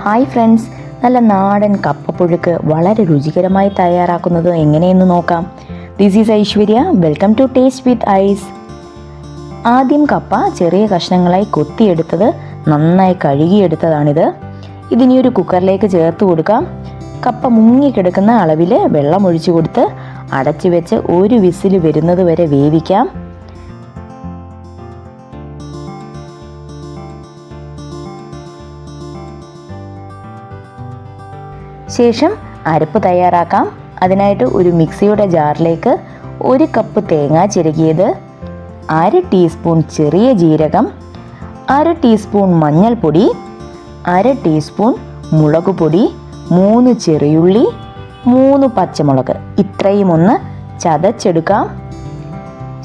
Hi friends, നല്ല നാടൻ കപ്പപ്പുഴുക്ക് വളരെ രുചികരമായി തയ്യാറാക്കുന്നത് എങ്ങനെയെന്ന് നോക്കാം. This is Aishwarya. Welcome to taste with ice. ആദ്യം കപ്പ ചെറിയ കഷ്ണങ്ങളായി കൊത്തിയെടുത്തത് നന്നായി കഴുകിയെടുത്തതാണിത്. ഇതിനി ഒരു കുക്കറിലേക്ക് ചേർത്ത് കൊടുക്കാം. കപ്പ മുങ്ങിക്കിടക്കുന്ന അളവിൽ വെള്ളം ഒഴിച്ചു കൊടുത്ത് അടച്ചു വെച്ച് ഒരു വിസിൽ വരുന്നത് വരെ വേവിക്കാം. ശേഷം അരപ്പ് തയ്യാറാക്കാം. അതിനായിട്ട് ഒരു മിക്സിയുടെ ജാറിലേക്ക് 1 കപ്പ് തേങ്ങ ചിരകിയത്, 1/2 ടീസ്പൂൺ ചെറിയ ജീരകം, 1/2 ടീസ്പൂൺ മഞ്ഞൾപ്പൊടി, 1/2 ടീസ്പൂൺ മുളക് പൊടി, 3 ചെറിയുള്ളി, 3 പച്ചമുളക്, ഇത്രയും ഒന്ന് ചതച്ചെടുക്കാം.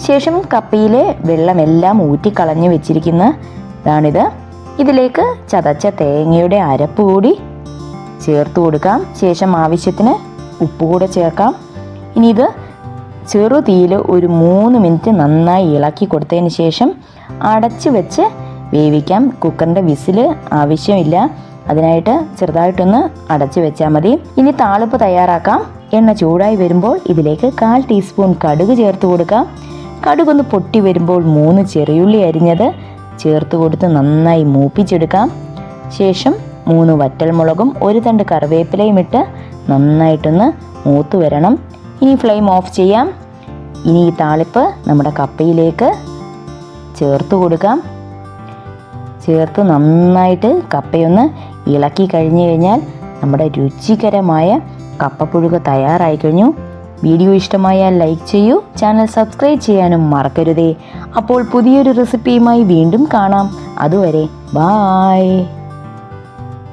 ശേഷം കപ്പയിലെ വെള്ളമെല്ലാം ഊറ്റിക്കളഞ്ഞ് വെച്ചിരിക്കുന്നതാണിത്. ഇതിലേക്ക് ചതച്ച തേങ്ങയുടെ അരപ്പ് കൂടി ചേർത്ത് കൊടുക്കാം. ശേഷം ആവശ്യത്തിന് ഉപ്പ് കൂടെ ചേർക്കാം. ഇനി ഇത് ചെറു തീയിൽ ഒരു 3 മിനിറ്റ് നന്നായി ഇളക്കി കൊടുത്തതിന് ശേഷം അടച്ചു വെച്ച് വേവിക്കാം. കുക്കറിൻ്റെ വിസിൽ ആവശ്യമില്ല, അതിനായിട്ട് ചെറുതായിട്ടൊന്ന് അടച്ചു വെച്ചാൽ മതി. ഇനി താളിപ്പ് തയ്യാറാക്കാം. എണ്ണ ചൂടായി വരുമ്പോൾ ഇതിലേക്ക് 1/4 ടീസ്പൂൺ കടുക് ചേർത്ത് കൊടുക്കാം. കടുകൊന്ന് പൊട്ടി വരുമ്പോൾ 3 ചെറിയുള്ളി അരിഞ്ഞത് ചേർത്ത് കൊടുത്ത് നന്നായി മൂപ്പിച്ചെടുക്കാം. ശേഷം 3 വറ്റൽമുളകും 1 തണ്ട് കറിവേപ്പിലയും ഇട്ട് നന്നായിട്ടൊന്ന് മൂത്ത് വരണം. ഇനി ഫ്ലെയിം ഓഫ് ചെയ്യാം. ഇനി ഈ താളിപ്പ് നമ്മുടെ കപ്പയിലേക്ക് ചേർത്ത് കൊടുക്കാം. ചേർത്ത് നന്നായിട്ട് കപ്പയൊന്ന് ഇളക്കി കഴിഞ്ഞു കഴിഞ്ഞാൽ നമ്മുടെ രുചികരമായ കപ്പപ്പുഴുക്ക് തയ്യാറായി കഴിഞ്ഞു. വീഡിയോ ഇഷ്ടമായാൽ ലൈക്ക് ചെയ്യൂ, ചാനൽ സബ്സ്ക്രൈബ് ചെയ്യാനും മറക്കരുതേ. അപ്പോൾ പുതിയൊരു റെസിപ്പിയുമായി വീണ്ടും കാണാം. അതുവരെ ബായ്.